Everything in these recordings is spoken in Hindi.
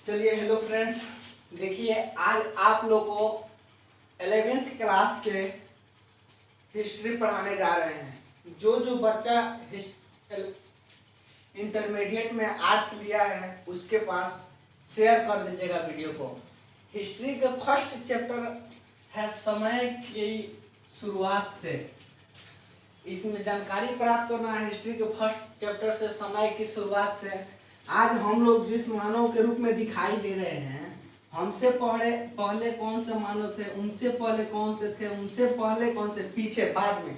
चलिए हेलो फ्रेंड्स, देखिए आज आप लोग को 11th क्लास के हिस्ट्री पढ़ाने जा रहे हैं। जो बच्चा इंटरमीडिएट में आर्ट्स लिया है उसके पास शेयर कर दीजिएगा वीडियो को। हिस्ट्री का फर्स्ट चैप्टर है समय की शुरुआत से। इसमें जानकारी प्राप्त करना है हिस्ट्री के फर्स्ट चैप्टर से, समय की शुरुआत से। आज हम लोग जिस मानव के रूप में दिखाई दे रहे हैं, हमसे पहले कौन से मानव थे, उनसे पहले कौन से थे, उनसे पहले कौन से, पीछे बाद में,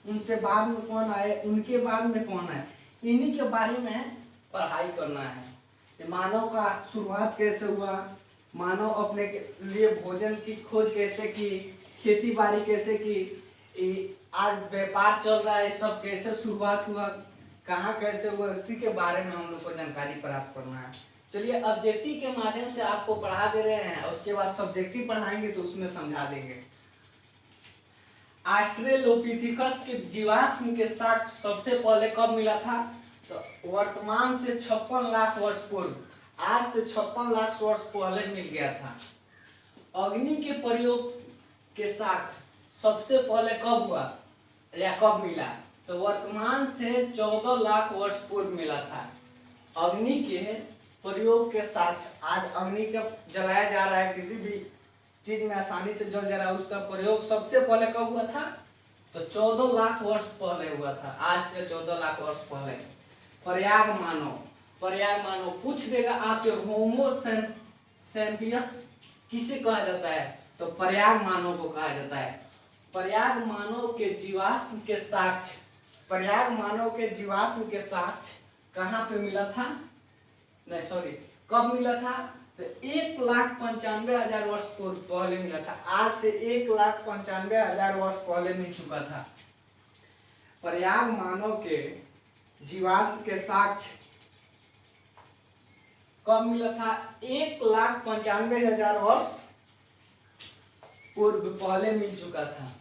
उनसे बाद में कौन आए, उनके बाद में कौन आए, इन्हीं के बारे में पढ़ाई करना है। मानव का शुरुआत कैसे हुआ, मानव अपने लिए भोजन की खोज कैसे की, खेती बाड़ी कैसे की, आज व्यापार चल रहा है, सब कैसे शुरुआत हुआ, कहाँ कैसे हुआ, इसी के बारे में हम लोग को जानकारी प्राप्त करना है। चलिए ऑब्जेक्टिव के माध्यम से आपको पढ़ा दे रहे हैं, उसके बाद सब्जेक्टिव पढ़ाएंगे तो उसमें समझा देंगे। ऑस्ट्रेलोपिथेकस के जीवाश्म के साक्ष्य सबसे पहले कब मिला था? तो वर्तमान से 56 लाख वर्ष पूर्व, आज से 56 लाख वर्ष पहले मिल गया था। अग्नि के प्रयोग के साक्ष्य सबसे पहले कब हुआ या कब मिला? तो वर्तमान से 14 लाख वर्ष पूर्व मिला था। अग्नि के प्रयोग के साक्ष्य, आज अग्नि का जलाया जा रहा है, किसी भी चीज में आसानी से जल जा रहा है, उसका प्रयोग सबसे पहले कब हुआ था? तो 14 लाख वर्ष पहले हुआ था, आज से 14 लाख वर्ष पहले। पर्याय मानव पूछ देगा आपसे, होमो सैपियंस किसे कहा जाता है? तो पर्याय मानव को कहा जाता है। पर्याय मानव के जीवाश्म के साक्ष्य, पर्याय मानव के जीवाश्म के साक्ष्य कहाँ पे मिला था? नहीं सॉरी, कब मिला था? तो 1,95,000 वर्ष पूर्व पहले मिला था। आज से 1,95,000 वर्ष पहले मिल चुका था। पर्याय मानव के जीवाश्म के साक्ष्य कब मिला था? 1,95,000 वर्ष पूर्व पहले मिल चुका था।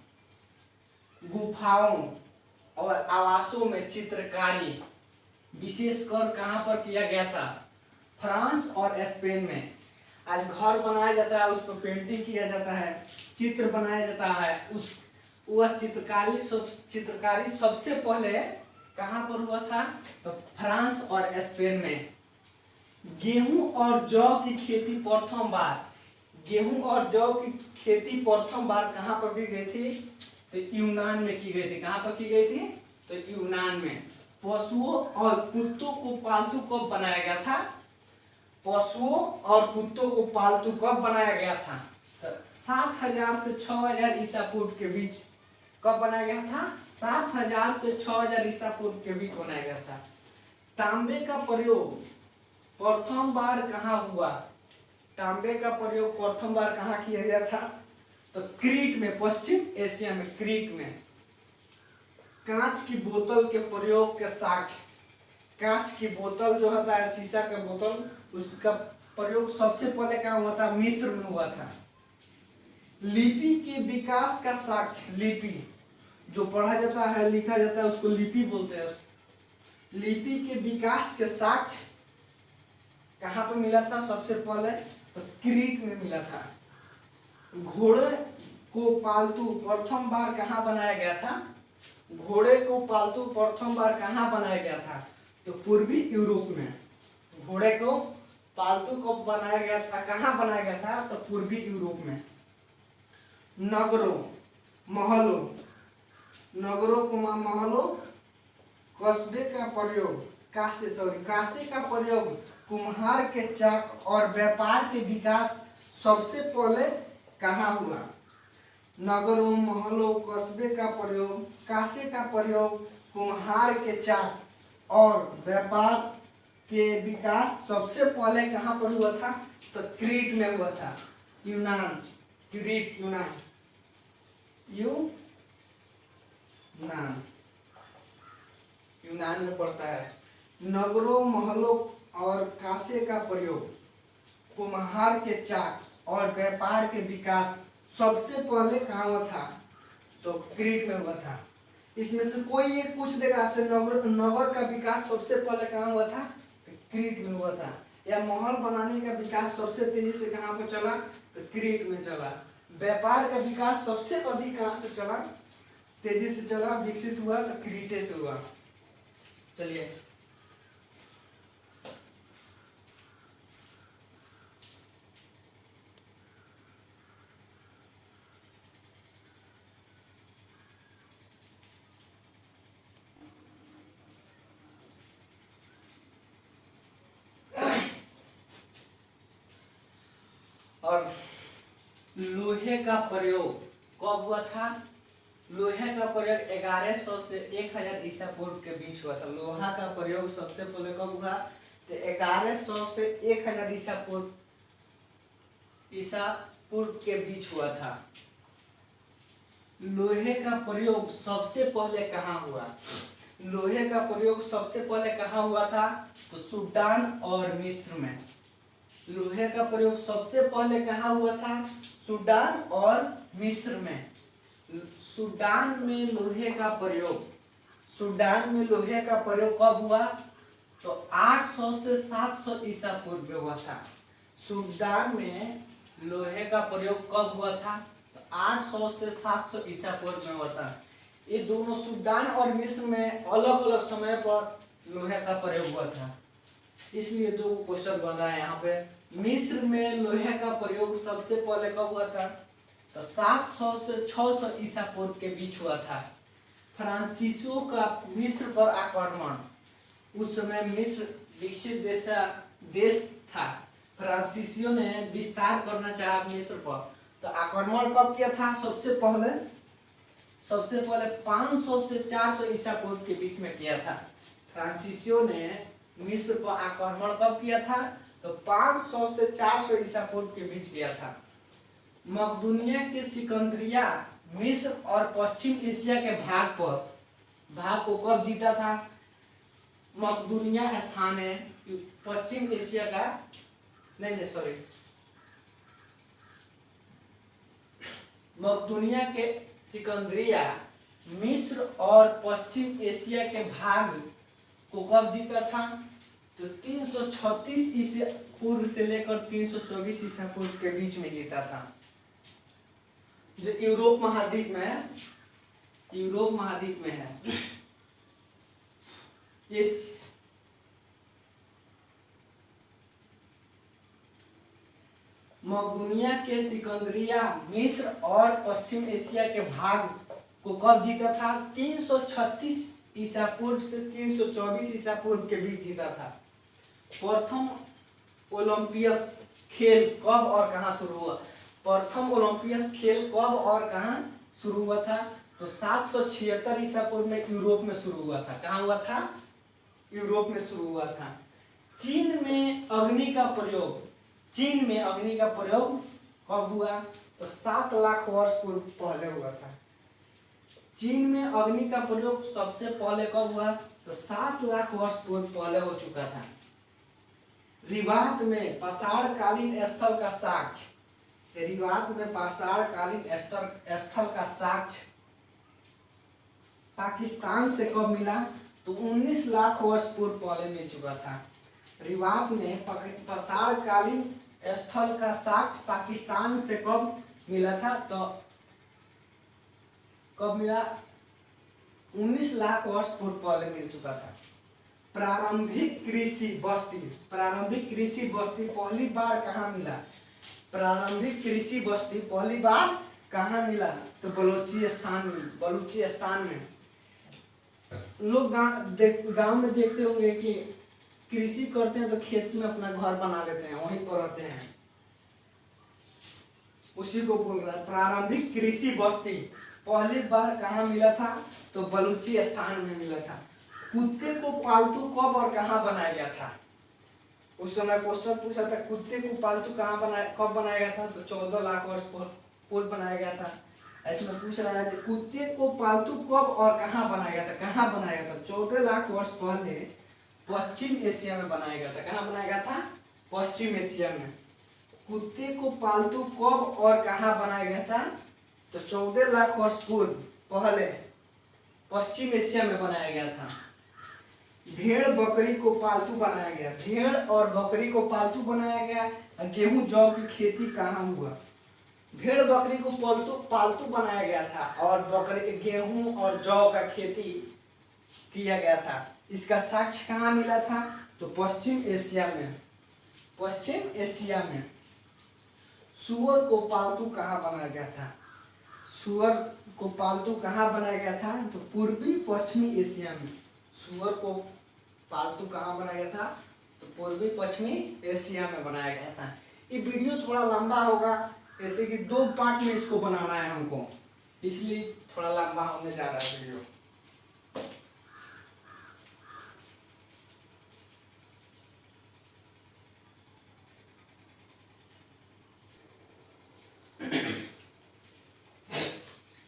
गुफाओं और आवासों में चित्रकारी विशेषकर कहाँ पर किया गया था? फ्रांस और स्पेन में। आज घर बनाया जाता है, उस पर पेंटिंग किया जाता है, चित्र बनाया जाता है, वह चित्रकारी सबसे पहले कहाँ पर हुआ था? तो फ्रांस और स्पेन में। गेहूं और जौ की खेती प्रथम बार, गेहूं और जौ की खेती प्रथम बार कहाँ पर की गई थी? तो यूनान में की गई थी। कहाँ पर की गई थी? तो यूनान में। पशुओं और कुत्तों को पालतू कब बनाया गया था? पशुओं और कुत्तों को पालतू कब बनाया गया था? तो 7000 से 6000 ईसा पूर्व के बीच कब बनाया गया था? 7000 से 6000 ईसा पूर्व के बीच बनाया गया था। तांबे का प्रयोग प्रथम बार कहाँ हुआ? तांबे का प्रयोग प्रथम बार कहाँ किया गया था? तो क्रीट में, पश्चिम एशिया में, क्रीट में। कांच की बोतल के प्रयोग के साक्ष्य, कांच की बोतल जो होता है, शीशा का बोतल, उसका प्रयोग सबसे पहले कहाँ हुआ था? मिस्र में हुआ था। लिपि के विकास का साक्ष्य, लिपि जो पढ़ा जाता है, लिखा जाता है, उसको लिपि बोलते हैं। लिपि के विकास के साक्ष्य कहाँ पे मिला था सबसे पहले? तो क्रीट में मिला था। घोड़े को पालतू प्रथम बार कहाँ बनाया गया था? घोड़े को पालतू प्रथम बार कहाँ बनाया गया था? तो पूर्वी यूरोप में। घोड़े को पालतू को बनाया गया था, कहाँ बनाया गया था? तो पूर्वी यूरोप में। नगरों महलों कस्बे का प्रयोग, कांसे का प्रयोग, कुम्हार के चाक और व्यापार के विकास सबसे पहले कहाँ हुआ? नगरों, महलों, कस्बे का प्रयोग, कांसे का प्रयोग, कुम्हार के चाक और व्यापार के विकास सबसे पहले कहाँ पर हुआ था? तो क्रीट में हुआ था। यूनान, क्रीट, यूनान में पड़ता है। नगरों, महलों और कांसे का प्रयोग, कुम्हार के चाक और व्यापार के विकास सबसे पहले कहाँ हुआ था? तो क्रीट में हुआ था। इसमें से कोई एक पूछ देगा आपसे, नगर का विकास सबसे पहले कहाँ हुआ था? क्रीट में हुआ था। या महल बनाने का विकास सबसे तेजी से कहाँ पर चला? तो क्रीट में चला। व्यापार का विकास सबसे अधिक कहाँ से चला, तेजी से चला, विकसित हुआ? तो क्रीटे से हुआ। चलिए और लोहे का प्रयोग कब हुआ था? लोहे का प्रयोग 1100 से 1000 ईसा पूर्व के बीच हुआ था। लोहा का प्रयोग सबसे पहले कब हुआ? तो 1100 से 1000 ईसा पूर्व के बीच हुआ था। लोहे का प्रयोग सबसे पहले कहाँ हुआ? लोहे का प्रयोग सबसे पहले कहाँ हुआ था? तो सूडान और मिस्र में। लोहे का प्रयोग सबसे पहले कहाँ हुआ था? सूडान और मिस्र में। सूडान में लोहे का प्रयोग, सूडान में लोहे का प्रयोग कब हुआ? तो 800 से 700 ईसा पूर्व में हुआ था। सूडान में लोहे का प्रयोग कब हुआ था? तो 800 से 700 ईसा पूर्व में हुआ था। ये दोनों सूडान और मिस्र में अलग अलग समय पर लोहे का प्रयोग हुआ था, इसलिए दो क्वेश्चन बना है यहाँ पे। मिस्र में लोहे का प्रयोग सबसे पहले कब हुआ था? तो 700 से 600 ईसा पूर्व के बीच हुआ था। फ्रांसीसियों का मिस्र पर आक्रमण, उस समय मिस्र विकसित देश था। फ्रांसीसियों ने विस्तार करना चाहा मिस्र पर, तो आक्रमण कब किया था? सबसे पहले 500 से 400 ईसा पूर्व के बीच में किया था। फ्रांसीसियों ने मिस्र पर आक्रमण कब किया था? तो 500 से 400 ईसा पूर्व के बीच किया था। मकदूनिया के सिकंदरिया मिस्र और पश्चिम एशिया के भाग को कब जीता था? मकदूनिया स्थान है पश्चिम एशिया का, नहीं सॉरी, मकदूनिया के सिकंदरिया मिस्र और पश्चिम एशिया के भाग को कब जीता था? तो 336 ईसा पूर्व से लेकर 324 ईसा पूर्व के बीच में जीता था। जो यूरोप महाद्वीप में है, ये मकदूनिया के सिकंदरिया मिस्र और पश्चिम एशिया के भाग को कब जीता था? 336 ईसा पूर्व से 324 ईसा पूर्व के बीच जीता था। प्रथम ओलंपियस खेल कब और कहाँ शुरू हुआ? प्रथम ओलंपियस खेल कब और कहाँ शुरू हुआ था? तो 776 ईसा पूर्व में यूरोप में शुरू हुआ था। कहाँ हुआ था? यूरोप में शुरू हुआ था। चीन में अग्नि का प्रयोग कब हुआ? तो 7 लाख वर्ष पूर्व पहले हुआ था। चीन में अग्नि का प्रयोग सबसे पहले कब हुआ? तो 7 लाख वर्ष पूर्व पहले हो चुका था। रिवात में पाषाणकालीन स्थल का साक्ष्य, पाकिस्तान से कब मिला? तो 19 लाख वर्ष पूर्व पहले मिल चुका था। रिवात में पाषाणकालीन स्थल का साक्ष्य पाकिस्तान से कब मिला था? तो कब मिला? 19 लाख वर्ष पूर्व पहले मिल चुका था। प्रारंभिक कृषि बस्ती पहली बार कहाँ मिला? प्रारंभिक कृषि बस्ती पहली बार कहाँ मिला? तो बलूचिस्तान में। लोग गांव में देखते होंगे कि कृषि करते हैं तो खेत में अपना घर बना लेते हैं, वहीं पर रहते हैं, उसी को बोल रहा है। प्रारंभिक कृषि बस्ती पहली बार कहाँ मिला था? तो बलूचिस्तान में मिला था। कुत्ते को पालतू कब और कहाँ बनाया गया था? उस समय क्वेश्चन पूछा था, कुत्ते को पालतू कब बनाया गया था? तो 14 लाख वर्ष पूर्व बनाया गया था। ऐसे में पूछ रहा है कि कुत्ते को पालतू कब और कहाँ बनाया गया था? कहाँ बनाया गया था? 14 लाख वर्ष पहले पश्चिम एशिया में बनाया गया था। कहाँ बनाया गया था? पश्चिम एशिया में। कुत्ते को पालतू कब और कहाँ बनाया गया था? तो 14 लाख वर्ष पूर्व पहले पश्चिम एशिया में बनाया गया था। भेड़ बकरी को पालतू बनाया गया। भेड़ और बकरी को पालतू बनाया गया। गेहूं जौ की खेती कहाँ हुआ? भेड़ बकरी को पालतू बनाया गया था और बकरी गेहूं और जौ का खेती किया गया था। इसका साक्ष्य कहाँ मिला था? तो पश्चिम एशिया में। पश्चिम एशिया में। सुअर को पालतू कहाँ बनाया गया था? सुअर को पालतू कहाँ बनाया गया था? तो पूर्वी पश्चिमी एशिया में। सुअर को पालतू कहाँ बनाया गया था? तो पूर्वी पश्चिमी एशिया में बनाया गया था। ये वीडियो थोड़ा लंबा होगा, जैसे कि 2 पार्ट में इसको बनाना है हमको, इसलिए थोड़ा लंबा होने जा रहा है वीडियो।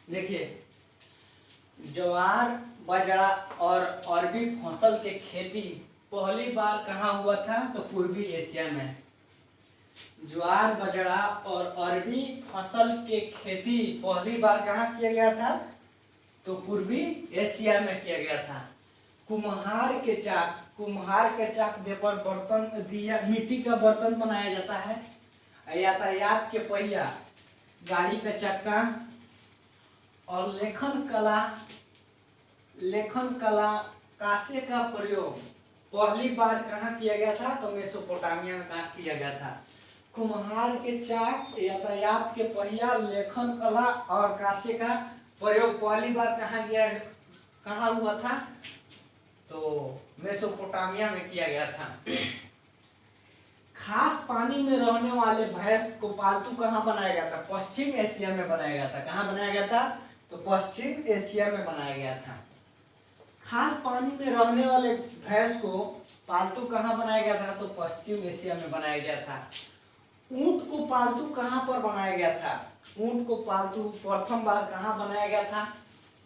देखिए, ज्वार बाजरा और अरबी फसल के खेती पहली बार कहाँ हुआ था? तो पूर्वी एशिया में। ज्वार बाजरा और अरबी फसल के खेती पहली बार कहाँ किया गया था? तो पूर्वी एशिया में किया गया था। कुम्हार के चाक पर बर्तन दिया, मिट्टी का बर्तन बनाया जाता है। यातायात के पहिया, गाड़ी का चक्का और लेखन कला कांसे का प्रयोग पहली बार कहाँ किया गया था? तो मेसोपोटामिया में कहाँ किया गया था। कुम्हार के चाक, यातायात के पहिया, लेखन कला और कांसे का प्रयोग पहली बार कहाँ हुआ था? तो मेसोपोटामिया में किया गया था। खास पानी में रहने वाले भैंस को पालतू कहाँ बनाया गया था? पश्चिम एशिया में बनाया गया था। कहाँ बनाया गया था? तो पश्चिम एशिया में बनाया गया था। खास पानी में रहने वाले भैंस को पालतू कहाँ बनाया गया था? तो पश्चिम एशिया में बनाया गया था। ऊंट को पालतू कहाँ पर बनाया गया था? ऊंट को पालतू प्रथम बार कहाँ बनाया गया था?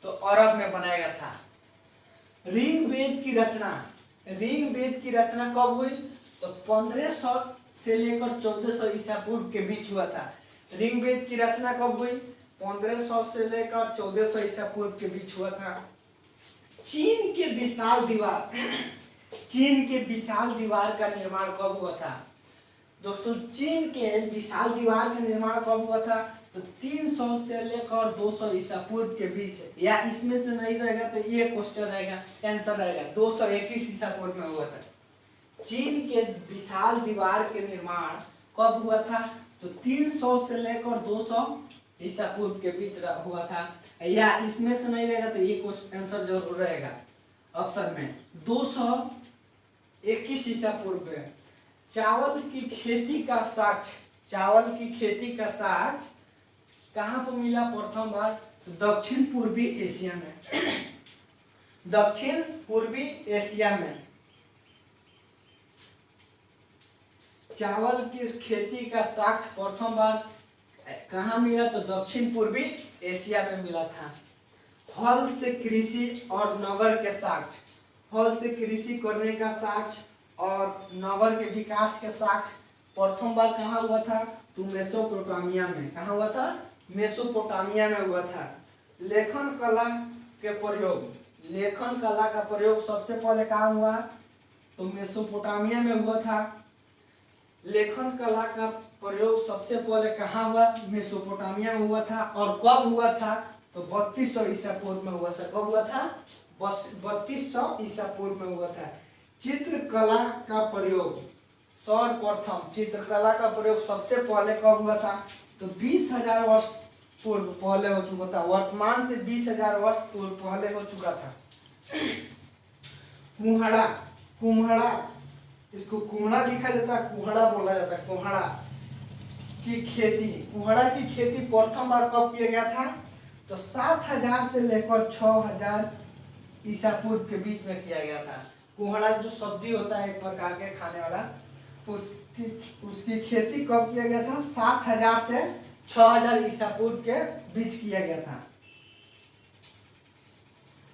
तो अरब में बनाया गया था। ऋग्वेद की रचना कब हुई? तो 1500 से लेकर 1400 ईसा पूर्व के बीच हुआ था। ऋग्वेद की रचना कब हुई? 1500 से लेकर 1400 ईसा पूर्व के बीच हुआ था। चीन के विशाल दीवार का निर्माण कब हुआ था? दोस्तों, चीन के विशाल दीवार का निर्माण कब हुआ था? तो 300 से लेकर 200 ईसा पूर्व के बीच, या इसमें से नहीं रहेगा तो ये क्वेश्चन रहेगा, आंसर रहेगा 221 ईसा पूर्व में हुआ था। चीन के विशाल दीवार के निर्माण कब हुआ था? तो 300 से लेकर 200 ईसा पूर्व के बीच हुआ था, या इसमें से नहीं रहेगा तो ये क्वेश्चन आंसर जरूर रहेगा ऑप्शन में 221 ईसा पूर्व में। चावल की खेती का साक्ष्य कहाँ पर मिला प्रथम बार? तो दक्षिण पूर्वी एशिया में। दक्षिण पूर्वी एशिया में चावल की खेती का साक्ष्य प्रथम बार कहाँ मिला? तो दक्षिण पूर्वी एशिया में मिला था। हल से कृषि और नगर के साक्ष्य, हल से कृषि करने का साक्ष्य और नगर के विकास के साक्ष्य प्रथम बार कहाँ हुआ था? तो मेसोपोटामिया में। कहाँ हुआ था? मेसोपोटामिया में हुआ था। लेखन कला का प्रयोग सबसे पहले कहाँ हुआ? तो मेसोपोटामिया में हुआ था। लेखन कला का प्रयोग सबसे पहले कहाँ हुआ? मेसोपोटामिया में हुआ था। और कब हुआ था? तो 3200 ईसा पूर्व में हुआ था। कब हुआ था? 3200 ईसा पूर्व में हुआ था। चित्रकला का प्रयोग सर्वप्रथम, चित्रकला का प्रयोग सबसे पहले कब हुआ था? तो 20,000 वर्ष पूर्व पहले हो चुका था। वर्तमान से 20,000 वर्ष पूर्व पहले हो चुका था। कुम्हड़ा, इसको कुम्हड़ा लिखा जाता है, कुम्हड़ा बोला जाता है। कुम्हड़ा की खेती प्रथम बार कब किया गया था? तो 7000 से लेकर 6000 ईसा पूर्व के बीच में किया गया था। कुम्हड़ा जो सब्जी होता है एक प्रकार के खाने वाला, उसकी खेती कब किया गया था? 7000 से 6000 ईसा पूर्व के बीच किया गया था।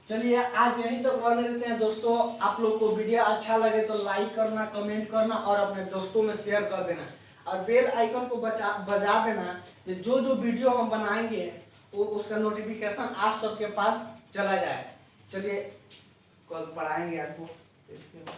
चलिए आज यहीं तक रहने देते हैं दोस्तों। आप लोग को वीडियो अच्छा लगे तो लाइक करना, कमेंट करना और अपने दोस्तों में शेयर कर देना, और बेल आइकन को बजा देना। जो वीडियो हम बनाएंगे वो उसका नोटिफिकेशन आप सबके पास चला जाए। चलिए कल पढ़ाएंगे आपको। इसके बाद